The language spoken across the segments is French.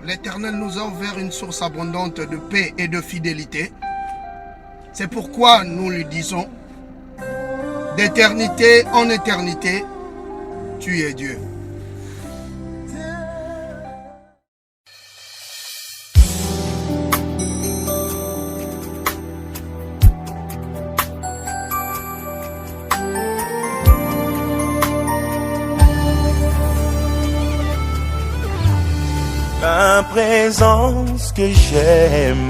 l'Éternel nous a ouvert une source abondante de paix et de fidélité. C'est pourquoi nous lui disons, d'éternité en éternité, tu es Dieu. La présence que j'aime,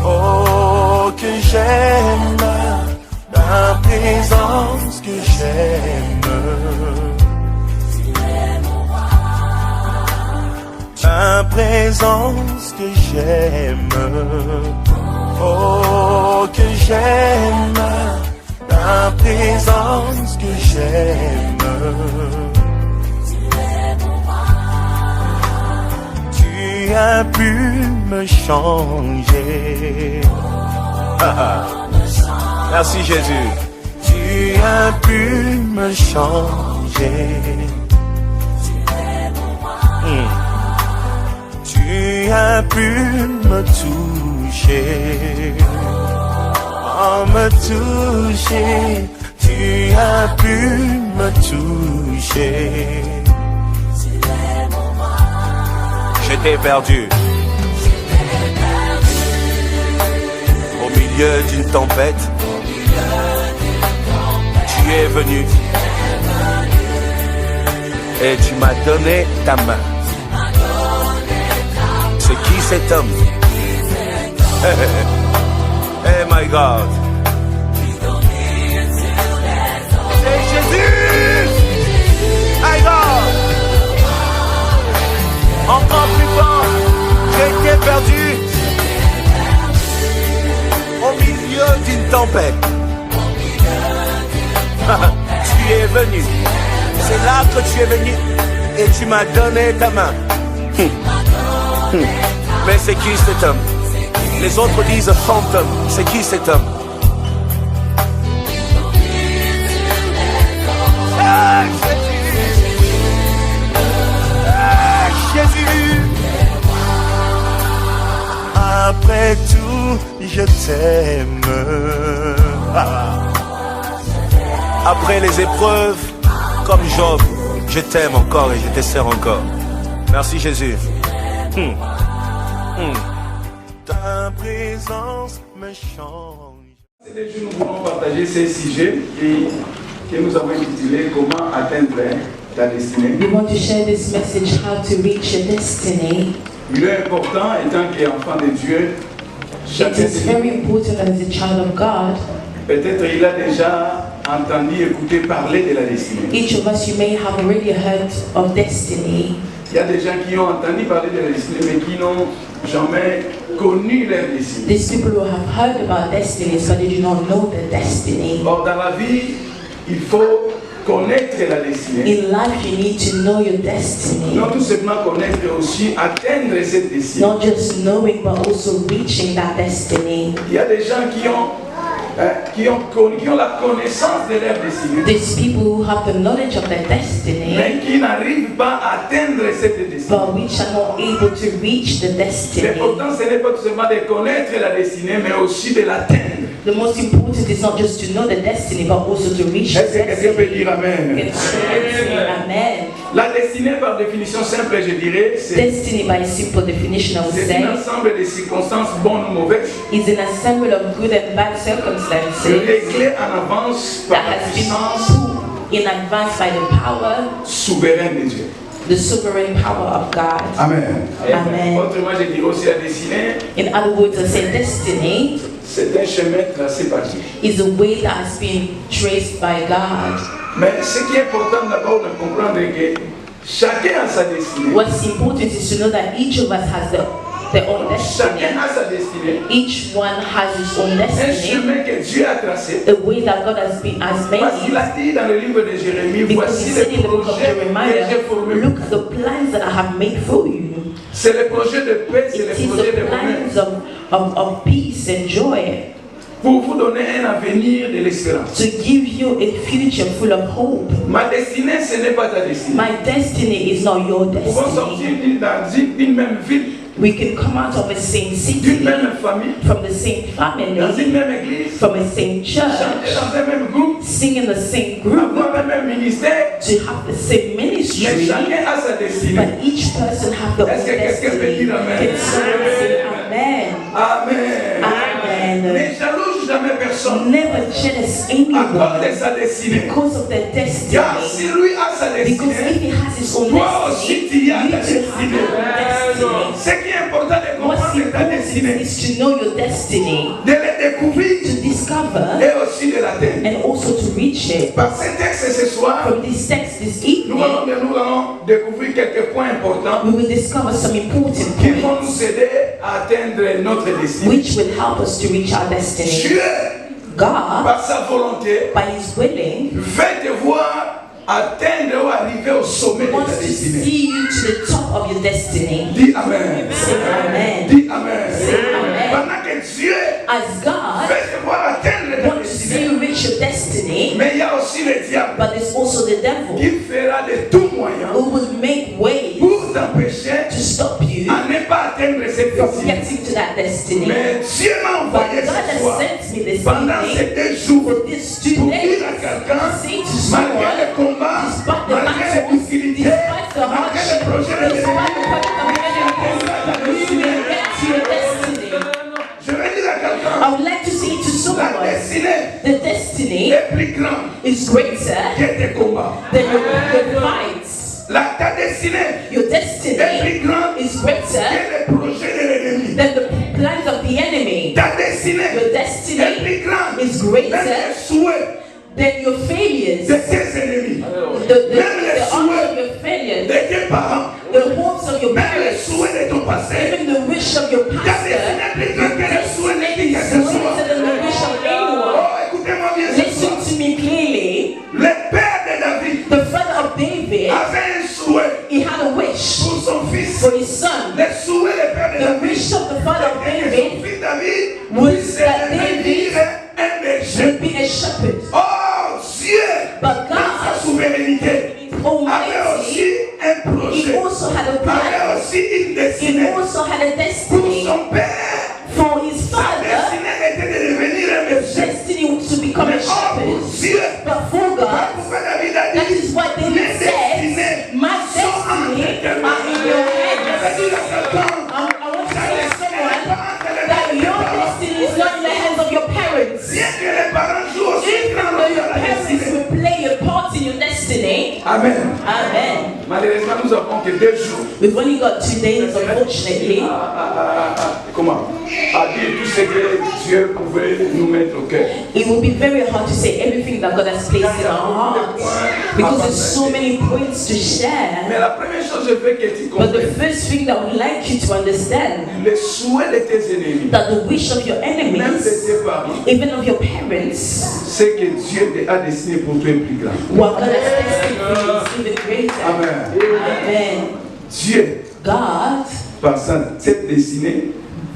oh que j'aime, la présence que j'aime, la présence que j'aime, oh que j'aime, la présence que j'aime. Tu as pu me changer. Merci Jésus. Tu as pu me changer. Tu as pu me toucher. Oh, me toucher. Tu as pu me toucher. J'étais perdu. Au milieu d'une tempête. Tu es venu. Et tu m'as donné ta main. C'est qui cet homme? Hey my God. C'est Jésus. My God. Encore plus fort, j'étais perdu au milieu d'une tempête. Tu es venu, c'est là que tu es venu et tu m'as donné ta main. Mais c'est qui cet homme? Les autres disent fantôme. C'est qui cet homme? Jésus, après tout, je t'aime. Après les épreuves, comme Job, je t'aime encore et je te sers encore. Merci Jésus. Ta présence me change. Ces jours, nous voulons partager ces sujets que nous avons intitulés Comment atteindre ta destinée. We want to share this message, how to reach your destiny. Il est important, étant qu'enfant de Dieu, It is very important as a child of God. peut-être il a déjà entendu, écouté parler de la destinée. Each of us, you may have already heard of destiny. Il y a des gens qui ont entendu parler de la destinée, mais qui n'ont jamais connu leur destinée. These people who have heard about destinies, but they do not know their destiny. Or, dans la vie, il faut connaître la destinée. In life, you need to know your destiny. Non tout simplement connaître, mais aussi atteindre cette destinée. Not just knowing, but also reaching that destiny. Il y a des gens qui ont la connaissance de leur destinée, These people who have the knowledge of their destiny, mais qui n'arrivent pas à atteindre cette destinée. but which are not able to reach the destiny. L'important, ce n'est pas tout simplement de connaître la destinée, mais aussi de l'atteindre. The most important is not just to know the destiny, but also to reach the Est-ce que quelqu'un peut destiny. dire Amen? Amen. La destinée, par définition simple, je dirais, c'est Destiny, by simple definition, I would un say, ensemble de circonstances bonnes ou mauvaises, is an ensemble of good and bad circumstances réglées en avance par that la has been puissance put in advance by the power, souveraine de Dieu. the sovereign power of God. Amen. Amen. Autrement, je dirais aussi la destinée, In other words, I say destiny c'est un chemin tracé par Dieu. is a way that has been traced by God. Mais ce qui est important d'abord de comprendre est que chacun a sa destinée. What's important is to know that each of us has their own destiny. Chacun a sa destinée. Each one has his own Un destiny, chemin que Dieu a tracé. a way that God has Parce qu'il made. a dit dans le livre de Jérémie, Because voici he les said in the book of projets que Jeremiah, j'ai formés. look at the plans that I have made for you. C'est le projet de paix, c'est It le is projet the de bonheur. plans of peace and joy. pour vous donner un avenir de l'espérance. to give you a future full of hope. Ma destinée, ce n'est pas ta destinée. My destiny is not your Nous pouvons sortir destiny. d'une même ville, We can come out of the same d'une city, même famille, from the same dans une family, même église, from the same chanter church, dans un même groupe, sing in the same group, avoir un même ministère, to have the same mais ministry. chacun a sa destinée. But each person have their own Est-ce que quelqu'un peut destiny. dire amen? Can someone say amen? Amen. Amen. Ne jalouse jamais personne Never jealous à cause de anyone sa destinée. because of their Car si destiny. lui a sa Because if destinée, he has his own toi aussi destiny, tu you as too ta have destinée. your own destiny. Ce qui est important de What's comprendre ta destinée, important is to know your destiny, de le découvrir to discover, et aussi de l'atteindre. and also to reach it. Par ce texte ce soir, From this text this nous allons evening, découvrir quelques points importants we will discover some important qui vont points nous aider à atteindre notre destinée. which will help us to reach our destiny. Dieu, God, par sa volonté, by His willing, veut te voir atteindre ou arriver au sommet de ta wants to destinée. see you to the top of your destiny. Dis Amen. Say amen. Dis Amen. Amen. Pendant que Dieu As God veut te voir atteindre ta wants to see destinée, you reach your destiny, mais il y a aussi le diable but there's also the devil qui fera de tout moyen who will make ways pour t'empêcher to stop you à ne pas atteindre cette from destinée. getting to that destiny. Mais Dieu m'a But envoyé God ce has soir, sent me this pendant ces evening 2 jours, for this 2 pour days dire à quelqu'un, to say to malgré someone, les combats, despite the malgré les battles, difficultés, despite the malgré les hardship, projets de despite l'ennemi, the project of the enemy, you will get to your destiny. je vais dire à quelqu'un, I would like to say to la someone, destinée the destiny est plus grande is greater que tes combats. than your fights. Ta destinée Your est destiny plus grande is que greater les projets de l'ennemi. than the plans of the enemy. Ta destinée Your est destiny plus grande is même greater les souhaits than your failures. de tes ennemis, The honor of your de failures, tes parents, the hopes of your même les parents, souhaits de ton passé. even the wish of your Ta pastor, destinée est plus grande que les souhaits de qui que is ce soit. greater than the wish of anyone. Oh, écoutez-moi bien ce Listen soir. to me clearly. Le père de David The father of David, avait un souhait he had a wish pour son fils. for his son. Le souhait du père de The David, wish of the father of c'était que David son fils David was puisse that devenir un berger. would be a shepherd. Oh, Dieu, But dans sa God, souveraineté, avait aussi Almighty, un he projet, also had a avait plan. aussi une He destinée. also had a Pour destiny son père, for his sa father. destinée était de devenir un berger. Destiny to become a Mais oh, pour shepherd. Dieu, But for God, pourquoi David a that dit, is what David mes said. destinées My sont entre destiny tes are mains. in your Je vais hands. dire à quelqu'un, I want to ta say to destinée n'est someone pas entre les mains that de tes your parents. destiny is not in the hands of your parents. Bien que les parents jouent aussi Even grand though rôle your dans la parents destinée. will play a part in your destiny. Amen. Amen. Malheureusement, nous avons que 2 jours. We've only got 2 days, unfortunately, Comment à dire tout ce que Dieu pouvait nous mettre au cœur. it will be very hard to say everything that God has placed in our hearts because there's so many points to Mais share. la première chose, je veux que tu But the comprennes first thing that I would like you to understand, les souhaits de tes ennemis, that the wish of your même de enemies, tes parents, even of your parents, c'est que Dieu a destiné pour toi est plus grand. what God has destined for you is even greater. Amen. Amen. Dieu, God, par cette destinée,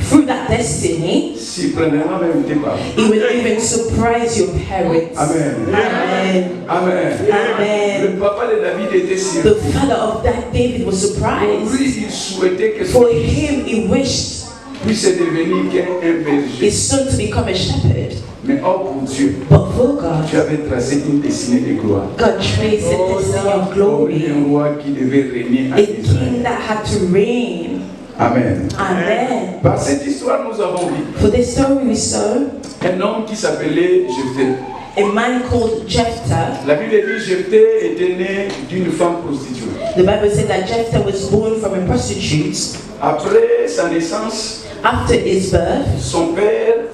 through that destiny, surprendra même tes parents. He will even surprise your parents. Amen. Amen. Amen. Amen. Le papa de David était sûr. The father of that David was Pour surprised. lui, il souhaitait que son For him, he wished puisse devenir un berger. his son to become a shepherd. Mais oh pour Dieu, But for God, tu avais tracé une destinée de gloire. God traced a destiny of glory. Un roi qui devait régner à A king Israël. that had to reign. Amen. Amen. Par cette histoire, nous avons vu For this story we saw un homme qui s'appelait Jephthé. a man called Jephthah. La Bible dit Jephthé était né d'une femme prostituée. The Bible said that Jephthah was born from a prostitute. Après sa naissance, After his birth, son père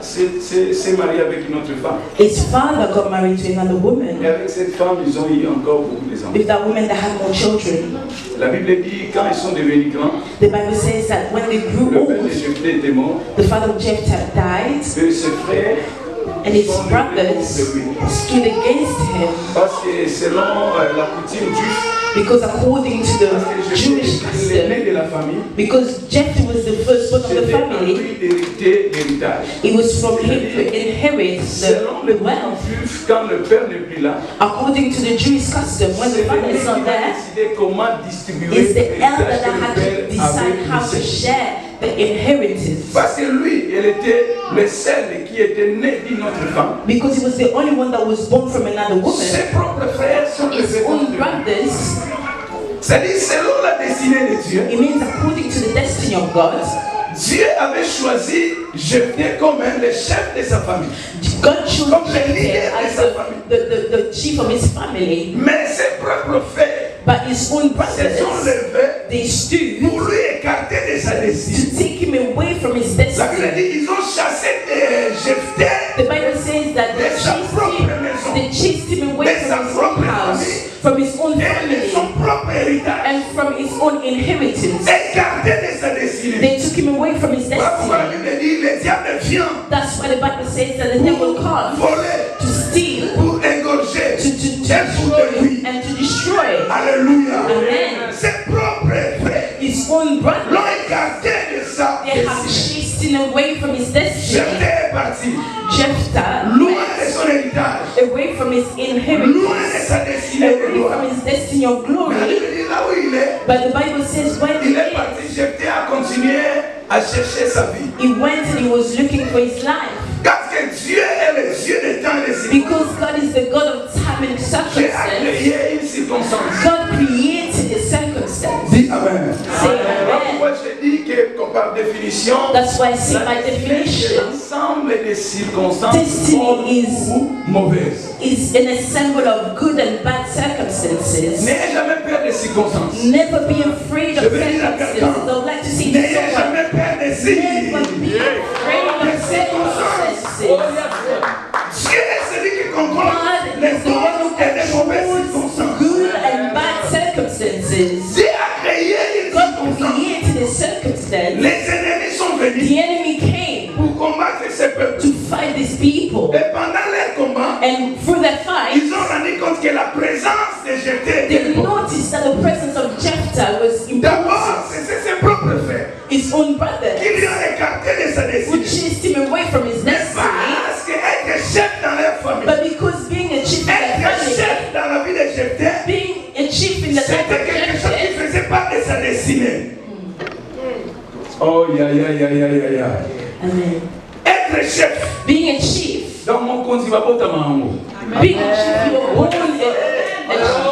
s'est marié avec une autre femme. his father got married to another Et woman. avec cette femme, ils ont eu encore beaucoup d'enfants. With that woman, they had more children. La Bible dit quand ils sont devenus grands, The Bible says that when they grew le père de old, Jephthé était mort. the father of Jephthah died, Et ses frères and his sont levés brothers contre lui. stood against him Parce que selon la coutume juive, Because according to the Jewish l'aîné de custom, la famille, because Jephthah was the firstborn of the c'était à family, lui d'hériter l'héritage. it was from him to inherit Selon the les wealth. juifs, quand le père n'est plus là, According to the Jewish custom, when c'est the father l'aîné is qui not va there, décider comment distribuer it's the elder l'héritage that que had le to père decide avait how to laissé. share the inheritance. Parce que lui, il était le seul qui était né d'une autre femme. Because he was the only one that was born from another woman. Ses propres frères sont les His enfants own de Dieu. brothers, C'est-à-dire, selon la destinée de Dieu, it means according to the destiny of God, Dieu avait choisi Jephthé comme le chef de sa famille. God chose Comme le leader Jephthah de as sa famille. the chief of his family. Mais ses propres frères But his own se sont brothers, levés they stood pour lui écarter de sa destinée. to take him away from his La Bible destiny. dit ils ont chassé Jephthé The Bible says that they chased him away from his own house, from his own et de family, son propre héritage. and from his own inheritance. Écarté de sa destinée. They took him away from his Voilà pourquoi la destiny. Bible dit le diable vient That's why the Bible says that the devil comes voler, to steal, pour égorger to et pour destroy, détruire. and to destroy. Alléluia. Amen. Ses propres frères His own brother, l'ont écarté de sa they have destinée. chased him away from his destiny. Jephthé est parti, Jephthah loin de went son héritage, away from his loin de inheritance, sa destinée de away gloire. from his destiny of Mais la glory. Bible dit là où il est, But the Bible says when il est parti. Jephthé a continué à chercher sa vie. he went and he was looking for his life. Parce que Dieu est le Dieu des temps et des circonstances. Because God is the God of time and Dieu a circumstance, créé une circonstance. God created a circumstance. Dis Amen. Say amen. Moi je dis que par définition, That's why I say by c'est definition, l'ensemble des circonstances Destiny bonnes is- ou mauvaises. is an assemble of good and bad circumstances. N'ayez jamais peur des circonstances. Never be afraid of Je vais dire à circumstances. quelqu'un, I would like to say to N'ayez someone, jamais peur des signes. never be afraid of circumstances. Dieu est celui qui contrôle God les is the one who bonnes et les mauvaises controls circonstances. good and bad circumstances. Dieu a créé une God circonstance. created a circumstance. Les ennemis sont venus The enemy came pour combattre ces peuples. to fight these people. Et pendant leur combat, And through that fight, ils ont rendu compte que la présence de Jephthé était they importante. noticed that the presence of Jephthah was D'abord, important. c'est ses propres frères His own brother, qui lui ont écarté de sa who destinée. chased him away from his Mais destiny. parce qu'être chef dans leur famille, But because being a chief in their être family, chef dans la vie de Jephthé, being a chief in the life c'était of quelque chose qui Jephthah, faisait part de sa destinée. Oh, ya, ya, ya, ya, ya, ya. Amen. Être chef. Being a chief, Dans mon compte, il va pas t'amango. being a chief, you are born a chief.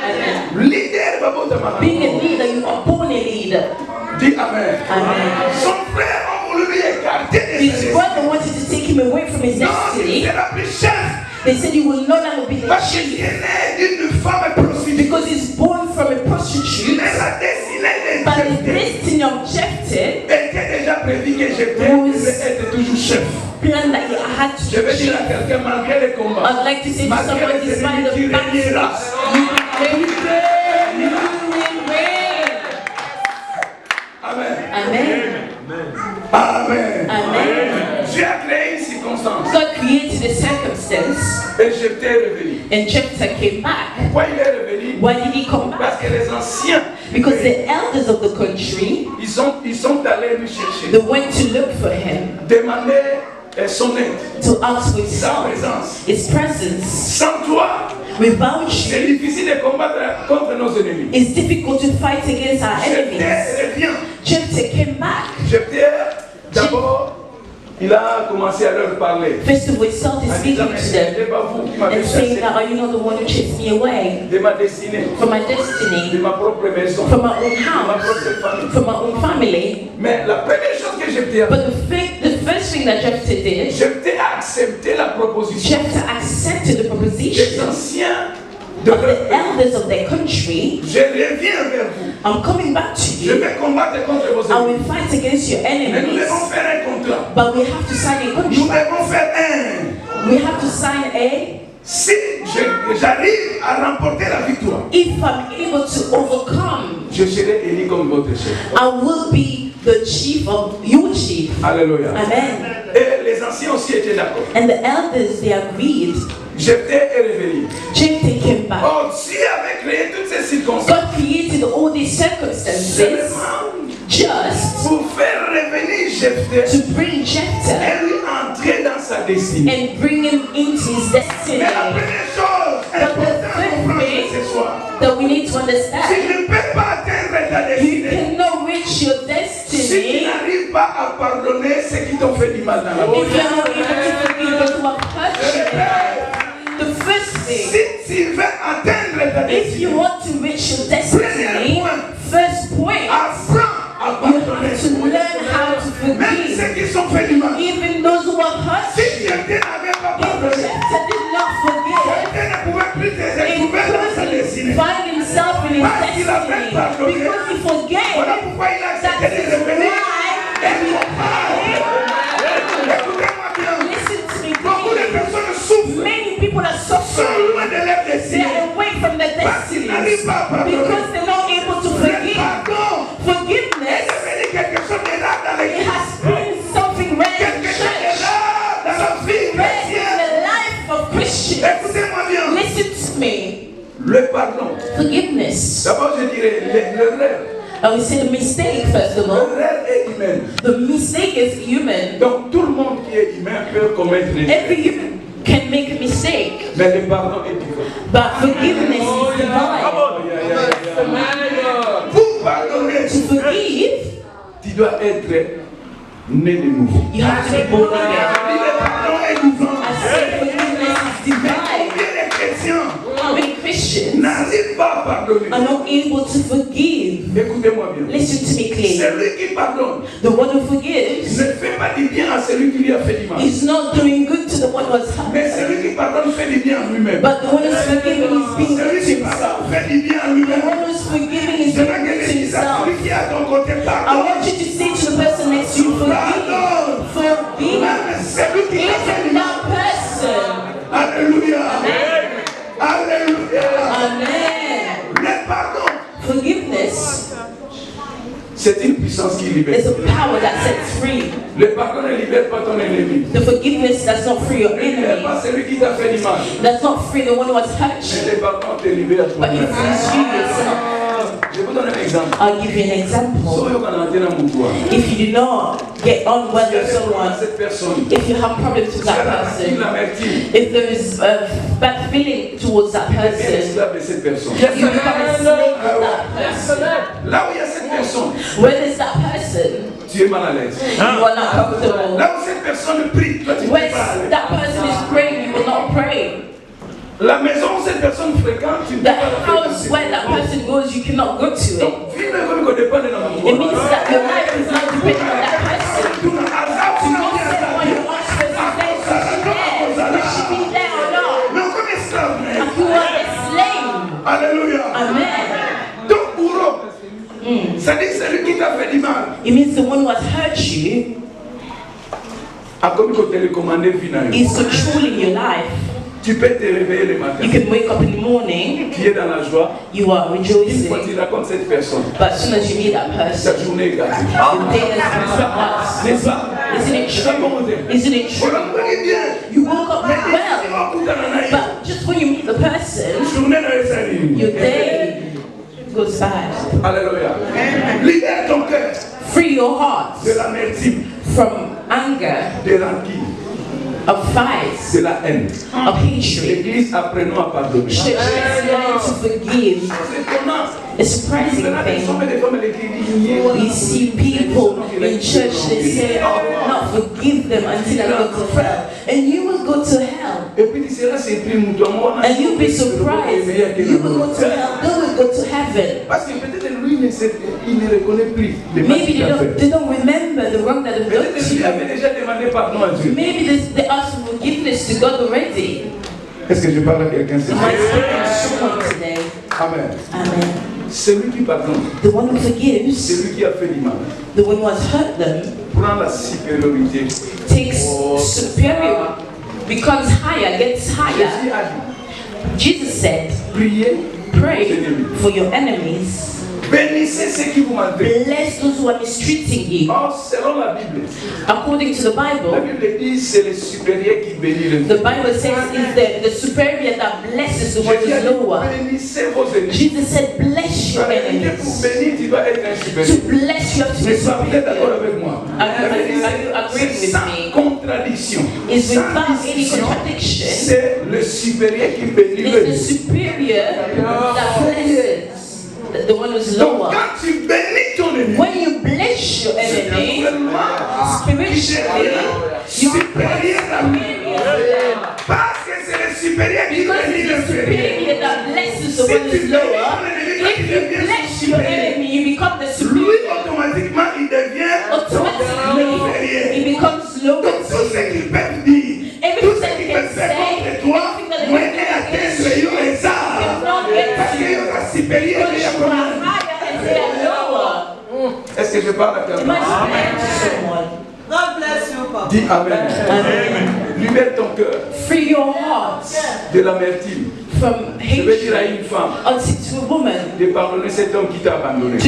Amen. Leader va pas Being a t'amango. leader, you are born a leader. Dis Amen. Amen. Son frère a voulu lui écarter de sa His destinée. brother wanted to take him away from his Non, il destiny. sera plus chef. They said he will no longer be the Parce qu'il chief est né d'une femme prostituée. because he's born from a prostitute. Mais la destinée de But the Jephthé destiny of Jephthah était déjà prévu que Jephthé devait être toujours chef. planned that he had Je to vais be dire chief. à quelqu'un, malgré les combats, I'd like to say to malgré someone, les despite ennemis qui the régnera, battles, you will reign. Amen. Amen. Amen. Amen. Dieu a créé une circonstance. God created a circumstance Et Jephthé est revenu. and Jephthah came back. Pourquoi il est revenu? Why did he come back? Parce que les anciens, Because the elders of the country, ils sont allés lui chercher, they went to look for him, demander son aide, to ask for his sa son, présence. his presence. Sans toi, Without c'est you, difficile de combattre contre nos ennemis. it's difficult to fight against our Jephthé enemies. revient. Jephthah came back. Jephthé, d'abord, il a commencé à leur parler. First of all, he started En speaking disant, to mais them ce n'est pas vous qui m'avez and saying chassé that, are you not the one who chased me away de ma destinée, from my de destiny, ma propre maison, from my own de ma house, propre famille. from my own family? Mais la première chose que Jephthé a fait, But the first thing that Jephthah did, Jephthé a accepté la proposition Jephthah accepted the des proposition anciens de of the leur pays. elders of their country. Je reviens vers vous. I'm coming back to Je you. vais combattre contre vos I ennemis. will fight against your Mais nous enemies. devons faire un contrat. But we have to sign a Nous contract. devons faire un. We have to sign a. Si j'arrive à remporter la victoire, If I'm able to overcome, je serai élu comme votre chef. I will be the chief of your chief. Alléluia. Amen. Et les anciens aussi étaient d'accord. And the elders, they agreed. Jephthé est revenu. Jephthah came back. Oh, Dieu avait créé toutes ces circonstances God created all these circumstances just pour faire revenir Jephthé to bring Jephthah et lui entrer dans sa destinée. and bring him into his destiny. Mais la première chose importante à comprendre ce soir, That we need to tu understand, ne peux pas atteindre ta you destinée cannot reach your si tu destiny n'arrives pas à pardonner ceux qui t'ont fait du mal dans la vie. if you're not able to forgive those who have hurt you. The first thing, Si tu veux atteindre ta if destinée, you want to reach your destiny, first point, apprends à you pardonner. have to learn how to Même forgive. ceux qui sont fait du mal. Even those who have hurt Si you. quelqu'un n'avait pas If pardonné, Jephthah did not forgive, quelqu'un ne pouvait plus te he retrouver dans sa couldn't destinée. find himself in his Parce qu'il avait destiny pardonné. because he Voilà forgave. pourquoi il a That accepté de is revenir. why Écoutez-moi bien. listen to me Beaucoup de please. personnes souffrent, Many people are sont suffering. loin de leur They destinée. are away from their Parce qu'ils n'arrivent destinies pas à pardonner. because they're not able to Le forgive. pardon est Forgiveness, devenu quelque chose de rare dans it l'église. has been something rare in Quelque chose de church, rare dans la vie rare in chrétienne. the life of Christians. Écoutez-moi bien. Listen to me. Le pardon. Forgiveness. D'abord, je dirais l'erreur. I will say the mistake first of all. L'erreur est humaine. The mistake is human. Donc, tout le monde qui est humain peut commettre une Every erreur. human can make a mistake, Mais le pardon est différent. but forgiveness is divine. Pour pardonner, To forgive, tu dois être né de nouveau. you have to be born again. Le pardon est vivant. I say forgiveness is divine. Combien de chrétiens How many Christians n'arrivent pas à pardonner? are not able to forgive? Écoutez-moi bien. Listen to me clearly. Celui qui pardonne The one who forgives ne fait pas du bien à celui qui lui a fait du mal. is not doing good to the one who has Mais hurt, celui qui pardonne fait du bien à lui-même. but the one who's forgiving is being Celui good to qui himself. pardonne fait du bien à The lui-même. one who's forgiving is Je veux being que good to tu dises à himself. celui qui est à ton côté, I pardonne. want you to say to the person next to you, forgive. Forgive. Même celui qui a fait du Even mal. that person. Alléluia. Alléluia. Amen. Le pardon, Forgiveness c'est une puissance qui libère. is a power that sets free. Le pardon ne libère pas ton ennemi. The forgiveness does not free your Ne libère enemy. pas celui qui t'a fait du mal. Does not free the one who has hurt Mais you. le pardon te libère But it toi-même. frees you yourself. Je vous donne un exemple. I'll give you an example. Soyons qu'on a dans mon toit. If you do not get on well with someone, Cette personne. if you have problems with that person, L'amertume. if there is a bad feeling towards that Tu deviens person, esclave de cette personne. you become a slave of that person. Là où il y a cette personne, Where there's that person, tu es mal à l'aise. you are not comfortable. Là où cette personne prie, toi tu ne When peux pas aller. that person is praying, you will not pray. La maison où cette personne fréquente, tu ne peux The pas la house fréquenter. where that person goes, you cannot go to it. Donc, vivre comme qu'on dépend de notre It means that your life is not dependent on that person. Tu n'as pas ça, To tu n'as not rien say à when you dire. ask for this place, will she be there or not? Mais comme esclave, Like you are a slave. alléluia. Amen. Donc, bourreau, c'est-à-dire celui qui t'a fait du mal, It means the one who has hurt you a comme qu'on te recommandé finalement. is controlling your life. Tu peux te réveiller le matin. You can wake up in the morning, Tu es dans la joie. you are Une fois rejoicing, que tu racontes cette personne, but as soon as you meet that person, ta journée est gâtée. the day has become worse. N'est-ce pas? Isn't it C'est ça true? qu'on dit. Isn't it On true? a compris bien. You woke up Mais well, dis-moi, putain, nana, but just when you meet the person, journée dans les salines. your day goes bad. Alléluia. Libère ton cœur Free your heart de l'amertume, from anger, de rancune, of fights, de la haine. of hatred. L'église, apprenons à pardonner. Church, let's learn to forgive. C'est étonnant. A surprising Il y a des hommes thing. et des femmes à l'église. You see people in church, they say, oh, not forgive them until I go to hell. And you will go to hell. Et puis tu seras surpris, mon Dieu. And you'll be surprised. You will go to hell, they will go to heaven. Parce que peut-être lui, il ne reconnaît plus les mal Maybe qu'il a fait. they don't remember the wrong that they've done Peut-être to lui you. avait déjà demandé pardon à Dieu. Maybe they asked for forgiveness to God already. Est-ce que je parle à quelqu'un ce Am soir? I speaking to someone today? Amen. Amen. Celui qui pardonne, The one who forgives, celui qui a fait du mal, the one who has hurt them, prend la supériorité. takes superior, becomes higher, gets Jésus higher. a dit, Jesus said, priez pray for your enemies. Bénissez ceux qui vous maltraitent. Bless those who are mistreating you. Or, selon la Bible, According to the la Bible, Bible dit c'est le supérieur qui bénit le the Bible says it's the superior that blesses the one Jésus a who's dit, lower. bénissez vos ennemis. Jesus said, bless your Pour enemies. bénir, tu dois être un supérieur. To bless, you have to be Mais ça, vous êtes d'accord superior. avec moi? Are you agreeing C'est with sans me? contradiction. Is Sans without any discussion. contradiction. C'est le supérieur qui bénit It's le the superior that blesses the one who's Donc lower. quand tu bénis ton ennemi, When you bless your enemy, spiritually, you supérieur à lui. Parce que c'est le supérieur qui because bénit it's le the supérieur. superior that blesses the one who's lower. If you bless your enemy, you become the Lui, superior. automatiquement, il devient Automatically, inférieur. he becomes lower. Donc tout ce qu'ils peuvent dire, tout Everything ce that qu'ils they peuvent can faire say, contre toi, everything that they moi, can est do atteindre against you, yo les arts. cannot get Parce to que you. yo la supérieur Because et you la are higher and they are lower. Est-ce que je parle à Am I quelqu'un? speaking to someone? God bless you, Papa. Dis Amen. Amen. Libère ton cœur Free your heart de l'amertume. from Je vais dire à hatred une femme unto to a woman. de pardonner cet homme qui t'a abandonné. To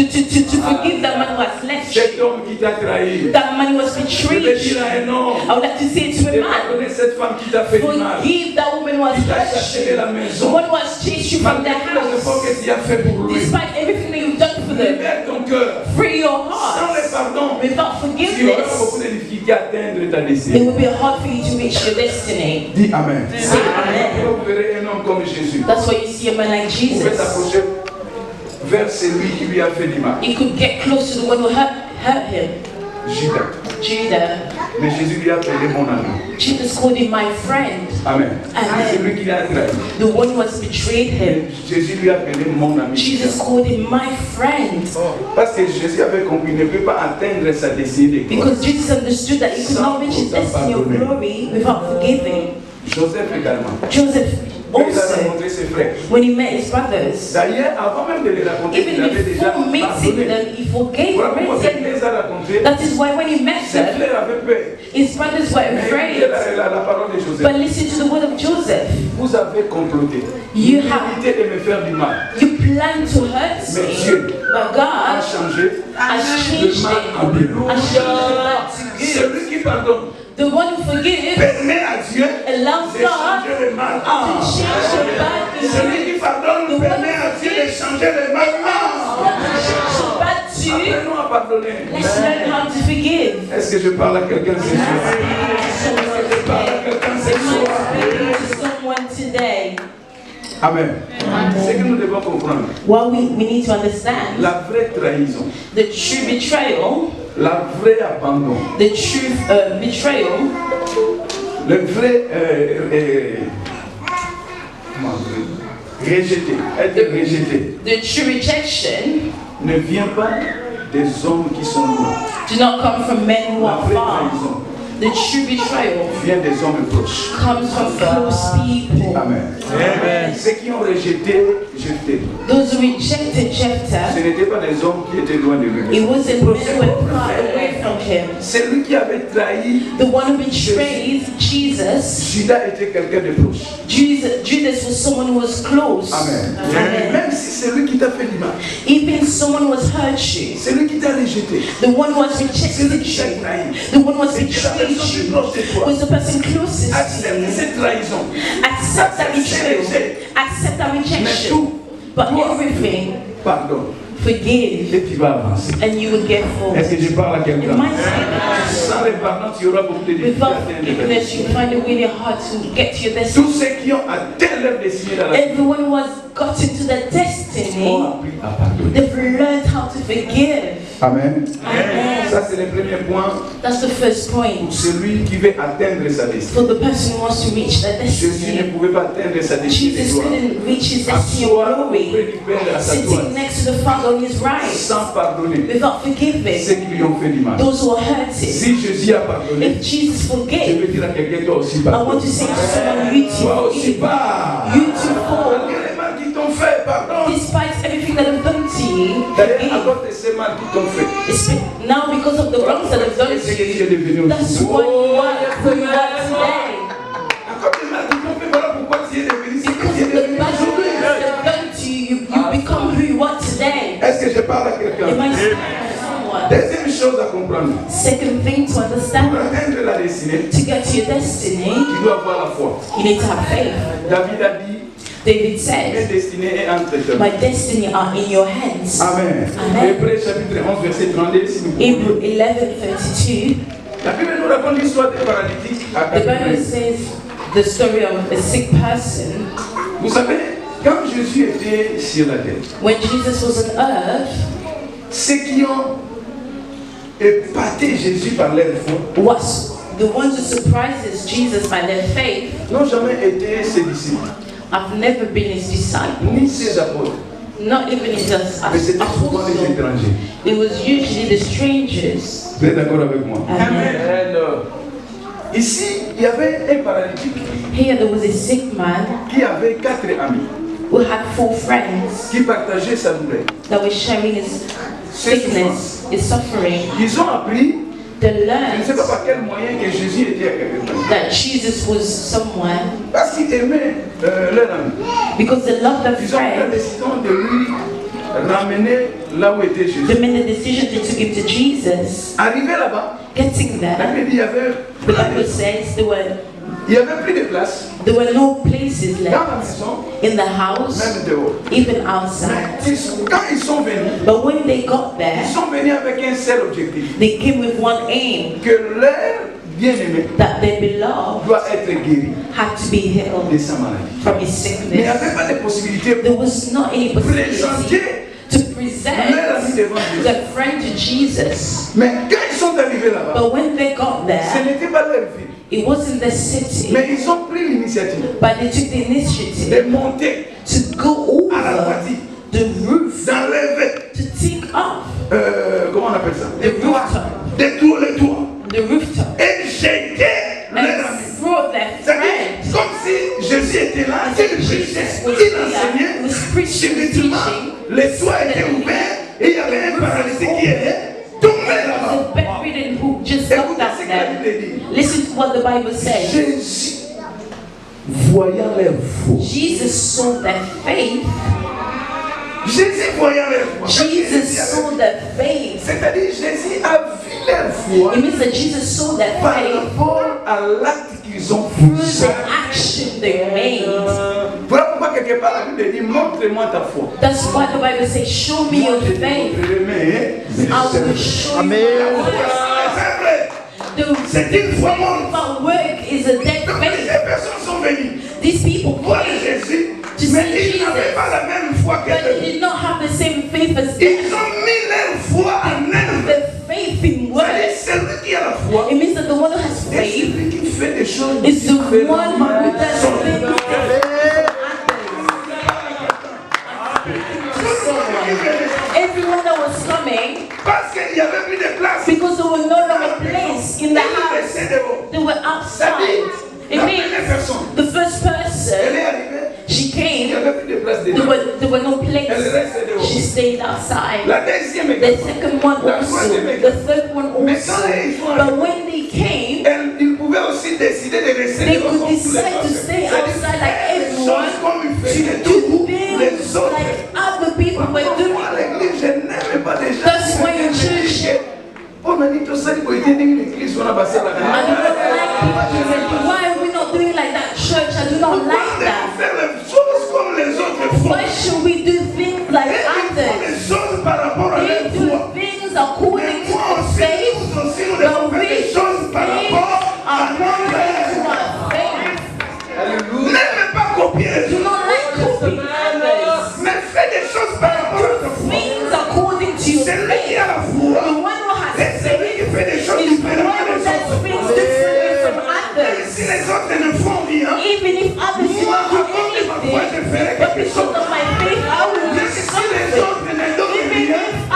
forgive that man who has left you, Cet homme qui t'a trahi. that man who has Je vais betrayed dire you. à un homme I would like to say to de a man, pardonner cette femme qui t'a fait du mal. forgive that woman who has Qui t'a hurt chassé de you, la the maison. one who has chased you from Malgré their tous les efforts house, que tu as fait pour lui. despite everything that you've done for them. Libère ton cœur. Free your Sans le heart. pardon, Without tu auras forgiveness, beaucoup de difficultés à atteindre ta it destinée. will be hard for you to reach your destiny. Dis Amen. Say amen. Vous verrez un homme comme Jésus. That's why you see a man like Vous pouvez Jesus. t'approcher vers celui qui lui a fait du mal. He could get close to the one who hurt him, Judas. Judah. Mais Jésus lui a appelé mon ami. Jesus called him my friend, Amen. Amen. C'est lui qui l'a trahi. the one who has betrayed him. Jésus lui a appelé mon ami. Jesus called him my friend Parce que Jésus avait compris, il ne peut pas atteindre sa destinée de gloire. because Jesus understood that he could not reach his destiny of glory without forgiving. Joseph également. Joseph Quand il a also, rencontré ses frères. when he met his brothers, D'ailleurs, avant même de les rencontrer, il even avait déjà before meeting pardonné. them, he forgave Voilà them. pourquoi il les a rencontrés. That is why when he met Ses them, frères avaient peur. his brothers were Mais afraid. écoutez la parole de Joseph. But listen to the word of Joseph. Vous avez comploté. You Vous have évitez de me faire du mal. you plan to hurt Mais me, Dieu but a God changé has le changed mal it. en bien. Has changed the bad to good. Celui qui pardonne The one who forgives permet à Dieu allows de God changer le mal to en. change the bad in Celui good. qui pardonne permet à Dieu de changer le mal God en. to change the bad to. Apprenons à pardonner. Let's learn how to forgive. Est-ce que je parle à quelqu'un ce soir? Je parle à quelqu'un ce Am I soir. speaking to someone today? Amen. Ce que nous devons comprendre, Well, we need to understand la vraie trahison, the true betrayal, la vraie abandon, the true betrayal, le vrai comment dire, rejeté, être rejeté, the true rejection ne vient pas des hommes qui sont loin. do not come from men who La are vraie far. trahison The true betrayal vient des hommes proches. comes from close people. Amen. Ceux qui ont rejeté, jeté. Those who rejected Ce Jephthah, n'étaient pas des hommes qui étaient loin de lui. it wasn't men who were far away from him. C'est lui qui avait trahi. The one who betrayed Jesus, Judas était quelqu'un de proche. Judas was someone who was close. Amen. Amen. Même si c'est lui qui t'a fait du mal, Even someone who has hurt you, c'est lui qui t'a rejeté, the one who has c'est rejected lui qui t'a you, trahi. the one who has C'est la betrayed personne plus you, proche de toi. was the person closest to Accepte you. cette trahison. Accept that betrayal, accept that Mais rejection, tout, but toi, everything, pardonne. forgive, Et tu vas avancer. and you will get Est-ce forward. que je parle à quelqu'un? Am I speaking? Sans le pardon, tu auras beaucoup de difficultés à Without atteindre ta forgiveness, you destinée. find it really hard to get to your destiny. Tous ceux qui ont atteint leur destinée dans la vie Everyone who has gotten to their ont destiny, appris à pardonner. they've learned how to forgive. Amen. Amen. Ça, c'est le premier point That's the first pour point. celui qui veut atteindre sa destinée. For the person who wants to reach their Jésus ne destiny. pouvait pas atteindre sa destinée de Jesus gloire. couldn't reach his destiny of Asseoir auprès glory du Père à sa sitting droite, next to the Father on his right sans pardonner without ceux forgiving qui lui ont fait du mal. those who are hurted. Si Jésus a pardonné, If Jesus je forgave, veux dire à quelqu'un, toi aussi I pardonne. want to say to someone, you Toi too aussi forgive. pardonne. You too fall. Malgré les mal qu'ils t'ont fait, pardonne. Despite everything that I've done to you, D'ailleurs, à forgive. cause de ces mal qu'ils t'ont fait, Now because of the wrongs that I've done c'est to que tu es you, devenu that's aussi. why you are who you are today. À cause des mal qu'ils t'ont fait, voilà pourquoi tu es devenu ce que Because tu es of the devenu bad aujourd'hui. things that I've done to you, you become who you are today. Est-ce que je parle à Am quelqu'un? I speaking to someone? Deuxième chose à comprendre. Second thing to Pour understand, atteindre la destinée, to get to your destiny, tu dois avoir la foi. you need to have faith. David a dit, David mes said, destinées est entre tes my mains. destiny are in your hands. Amen. Amen. Hébreux chapitre 11, verset 32, si vous pouvez. Hebrew 11:32, La Bible nous raconte l'histoire des paralytiques à the Bible Capernaum. says the story of a sick person. Vous savez, quand Jésus était sur la terre, When Jesus was on earth, ceux qui ont épaté Jésus par leur foi was the ones who surprises Jesus by their faith. n'ont jamais été ses disciples, I've never been his disciple, ni ses apôtres, not even his mais c'était souvent les apostle. étrangers. It was usually the strangers. Vous êtes d'accord avec moi? Amen. Ici, il y avait un paralytique Here there was a sick man qui avait 4 amis who had 4 friends qui partageaient sa douleur. that were sharing his sickness, his suffering. Ils ont appris, They je ne learned sais pas par quel moyen, que Jésus était à quelqu'un. that Jesus was someone Parce qu'ils aimaient leur ami. because they loved their Ils ont pris la friend. décision de lui ramener là où était Jésus. They made the decision they took him to Jesus. Arrivé là-bas, Getting la there, Bible dit, the Bible says il y avait plus de place there were no places dans la left maison, in the house, même dehors. even outside. Mais quand ils sont venus, But when they got ils there, sont venus avec un seul objectif, they came with one aim, que leur bien-aimé that their beloved doit être guéri had to be healed de sa maladie. from his Mais il n'y sickness. avait pas de possibilité There was not any possibility présenter to leur ami present devant Dieu. their friend to Jesus. Mais quand ils sont arrivés là-bas, But when they got ce there, n'était pas leur vie. it wasn't the city, Mais ils ont pris l'initiative but they took the initiative de monter to go à la over voiture, the roof, d'enlever, to take off comment on appelle ça? the rooftop, Les toits, the rooftop, et jeter leur ami. and throw their C'est-à-dire, friend. comme si Jésus était là, As if il prêchait, Jesus was il here, enseignait, was preaching, spirituellement, teaching, les toits étaient ouverts, et il y avait un paralytique qui était tombé là-bas. the bedridden who just got Écoutez down ce que la there. Bible dit. Listen to what the Bible says. Jésus, voyant leur foi, Jesus saw their faith. Jésus voyant leur foi, Jesus saw their faith. c'est-à-dire Jésus a vu leur foi It means that Jesus saw their par faith rapport à l'acte qu'ils ont through fait. the action they made. Voilà pourquoi quelque part la Bible dit montre-moi ta foi. That's why the Bible says, show me your faith. I will show you my works. C'est une foi morte. But work is a dead Donc ces faith. personnes sont venues These people voir came, Jésus, to mais see ils n'avaient Jesus. pas la même foi que but they eux. did not have the same faith as Ils them. ont mis leur foi en eux. The faith in C'est-à-dire works. celui qui a la foi, It means that the one who has c'est faith celui qui fait des choses is the one différentes who des does autres. things everyone that was coming, Parce qu'il n'y avait plus de place. because there was no longer place in the house, C'est dehors. they were outside. It La means première personne, the first elle person, est arrivée, she il n'y came, avait plus de place there dedans. were no place. Elle restait dehors. She stayed outside. La deuxième The également. second one La also, troisième the également. third one also. But when they came, Ils pouvaient aussi décider de rester they dehors could comme tous les decide to autres. stay C'est-à-dire outside like faire les everyone, choses comme ils faisaient to tous things les autres. like other people were doing. Moi, à l'église, je n'aime pas déjà. That's why in church, On a dit tout ça, il faut éteindre une église, on a passé la I do not like people to say, why are we not doing like that church? I do not like that. Faire les choses comme les autres font. Why should we do things like Ils font others? les choses par rapport à leur They do foi. things according to Moi their aussi, faith, nous aussi, nous devons but faire we des choses do par things rapport à according to notre our faith. N'aime pas copier les Do autres, not like copying others. mais fais des choses par rapport à ta foi. Things according to your C'est lui qui faith. a la foi. The one who has Et c'est lui qui fait des choses is the différentes one who des does autres. things differently from Et others. si les autres ne font rien, Even if others do moi, not do à cause de ma foi, je anything, ferai but quelque because chose. of my faith, I will do Même si les something. autres ne donnent Even rien, if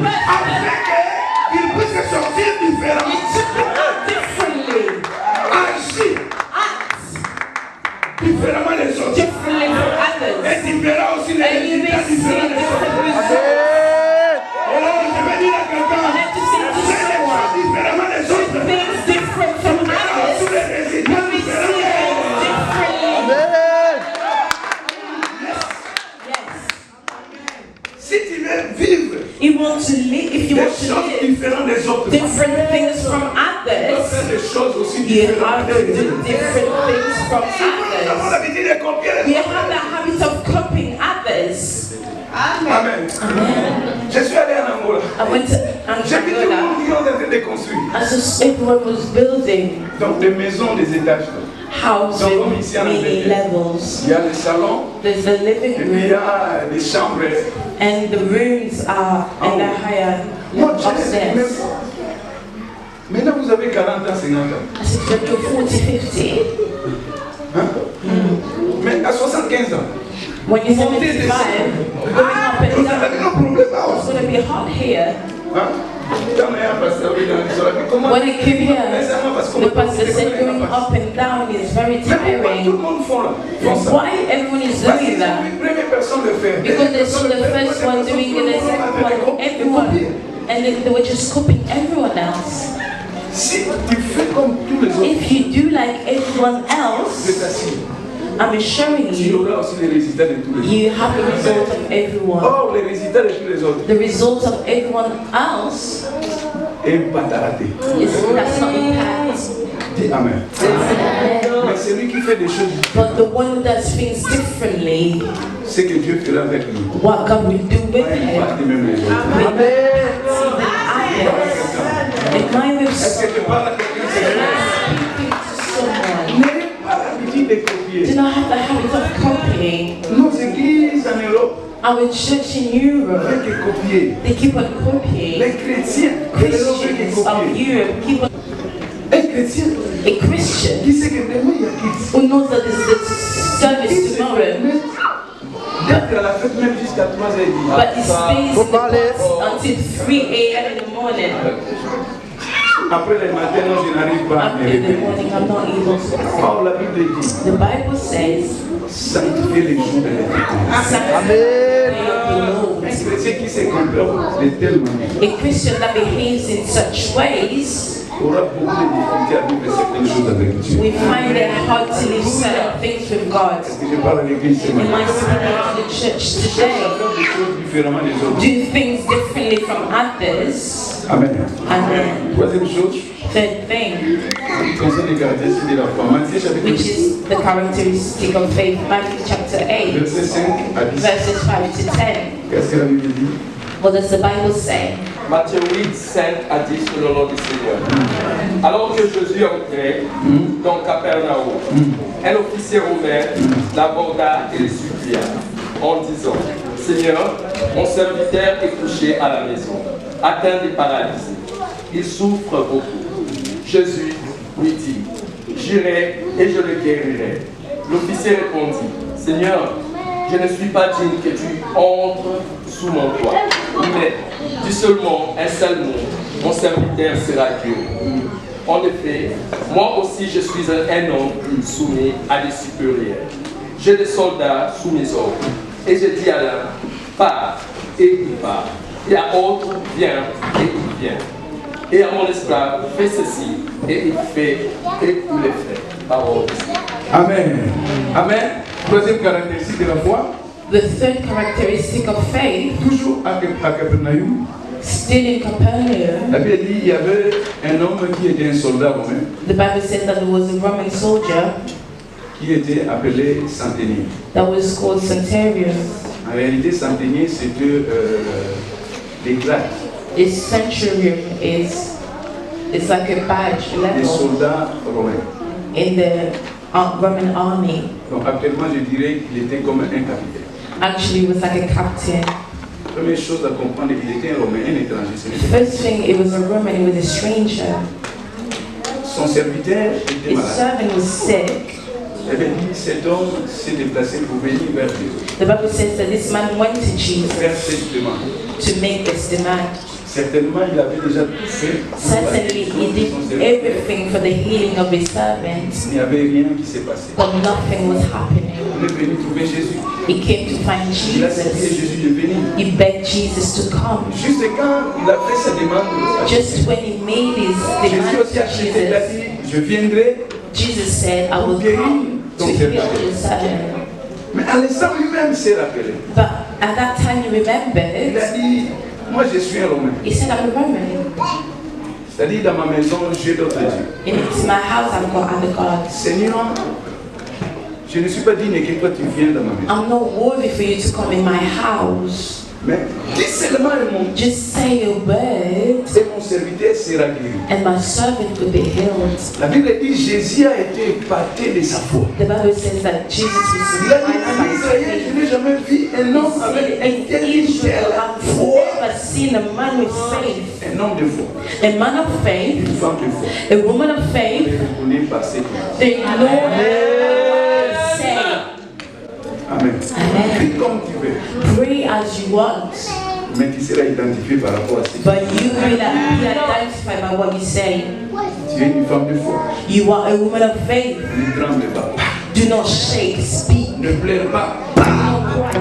afin qu'il puisse sortir différemment, differently, agir différemment des autres, differently from others. et différent aussi les And you may résultats see différents des autres. different results. Alors je vais dire à quelqu'un, And to say to fais des choses someone, différemment des autres. things different from Verras tous others, les résultats you will see différents. things differently. Yes. Si tu veux vivre You want to live, if you des want to choses live différentes des autres, different things from tu dois others, faire des choses aussi you différentes have to des do autres. different things from Nous avons others. l'habitude de copier We les autres. have the habit of copying others. Amen. Je suis allé en Angola. I went to J'ai vu tout le Angola. monde qui est en train de construire. As everyone was building Donc des maisons, des étages. houses with many levels. Il y a le salon, There's the et living puis il y room, a des chambres. and the rooms are in the higher Moi, j'ai même upstairs. pas. Maintenant, vous avez 40 ans, 50 ans. I said, when you're 40, 50, Hein? Mais à 75 ans, when you're 75, going up and vous avez down, un problème là it's going to be hot here. Hein? Quand on est un pasteur, il dit, comment When I came here, nécessairement parce qu'on the peut pas pastor said going up and down is very Mais pourquoi tout le tiring. monde font ça? Why everyone is Parce doing qu'ils that? sont une première personne le faire. Because they saw the first one doing it, and the second one, everyone, and then they were just copying everyone else. Si tu fais comme tous les autres, If you do like everyone je else, t'assure, I'm assuring tu you, auras aussi les résultats de tous les autres. you have the result of everyone. Or, les résultats de tous les autres, The result of everyone else impact à rater. that's not impact. Dis Amen. Amen. Mais celui qui fait des choses, But the one who does things differently, c'est que Dieu fera avec lui. what God will do with Va him, impacter même les autres. will impact even others. It might be Est-ce que tu parles à quelqu'un qui speaking to someone. n'avez pas l'habitude de Do copier? not have the habit of copying. Nos églises en Europe, Our church in Europe, veulent que copier. they keep on copying. Les chrétiens, les Européens qui Christians of copient. Europe keep on. Un chrétien A Christian qui sait que demain il y a kids. who knows that there's this service tomorrow, D'être à la fête même jusqu'à 3h30. but he stays in the bus until 3 a.m. in the morning. Après les matins, non, je n'arrive pas à me After the réveiller. morning, I'm not able to. Or, la Bible dit, The Bible says, sanctifiez les jours de l'éternité. sanctify the day of the Lord. Un chrétien qui se comporte de telle manière A Christian that behaves in such ways, aura beaucoup de difficultés à vivre certaines choses avec Dieu. we find it hard to live certain things with God. Est-ce que je parle à l'église ce Am matin? I speaking to the church Cherche today? à faire des choses différemment des autres. Do things differently from others. Amen. Amen. Troisième chose, Third thing, qui concerne les caractéristiques de la foi. Matthieu chapitre which 8, is the characteristic of faith, Matthew chapter 8, verset 5 à 10. verses 5 to 10. Qu'est-ce que la Bible dit? What does the Bible say? Matthieu 8, 5 à 10 sur le nom du Seigneur. Alors que Jésus entrait dans Capernaum, un officier romain l'aborda et le supplia en disant, Seigneur, mon serviteur est couché à la maison, atteint de paralysie. Il souffre beaucoup. Jésus lui dit, j'irai et je le guérirai. L'officier répondit, Seigneur, je ne suis pas digne que tu entres sous mon toit, mais dis seulement un seul mot, mon serviteur sera guéri. En effet, moi aussi je suis un homme soumis à des supérieurs. J'ai des soldats sous mes ordres, et je dis à l'un, pars, et il part, et à l'autre, viens, et il vient. Et à mon esclave, fais ceci, et il fait, et il le fait. Parole du Seigneur. Amen. Amen. Troisième caractéristique de la foi, The third characteristic of faith, toujours à Capernaum, still in Capernaum, la Bible dit qu'il y avait un homme qui était un soldat romain, the Bible says that there was a Roman soldier qui était appelé centenier. that was called Centurion. En réalité, centenier, c'était les grades This centurion is it's like a badge des level soldats romains. in the Roman army. Donc actuellement, je dirais qu'il était comme un capitaine. Actually, it was like a captain. Première chose à comprendre, il était un Romain, un étranger. Ce n'était pas- First thing, it was a Roman, it was a stranger. Son serviteur était His malade. servant was sick. Eh bien, cet homme s'est déplacé pour venir vers Dieu, The Bible says that this man went to Jesus faire cette demande. to make this demand. Certainement, il avait déjà tout fait. Certainly, he did everything for the healing of his servants, Il n'y avait rien qui s'est passé. but nothing was happening. Il est venu trouver Jésus. He came to find Il a supplié Jesus. Jésus de venir. He begged Jesus to come. Juste quand il a fait sa demande, Just when he made his Jésus demand aussi a to accepté. Il a Jesus, dit, je viendrai. Jesus said, I will come to heal your servant. Mais à l'instant lui-même s'est rappelé. But at that time, he Il remembered, a dit, moi je suis un Romain. he said, I'm a Roman. C'est-à-dire dans ma maison, j'ai d'autres dieux. In my house, I've got other gods. Seigneur, je ne suis pas digne que toi tu viennes dans ma maison. I'm not worthy for you to come in my house. Mais dis seulement un mot. Just say a word, Et mon serviteur sera guéri. and my servant will be healed. La Bible dit Jésus a été épaté de sa foi. The Bible says that Jesus was Il a dit surprised en by Israël, faith. je n'ai jamais vu un homme avec un tel Israel, I've foi. never seen a man with faith, Un homme de foi. a man of faith, Une femme de foi. a woman of faith. Il est reconnu par ses croyances. They know what to say. Amen. Amen. Prie comme tu veux. Pray as you want, Mais tu seras identifié par rapport à ce que but you will be identified by what you say. tu es une femme de foi. You are a woman of faith. Ne tremble pas. Do not shake, speak. Ne pleure pas. Do not cry,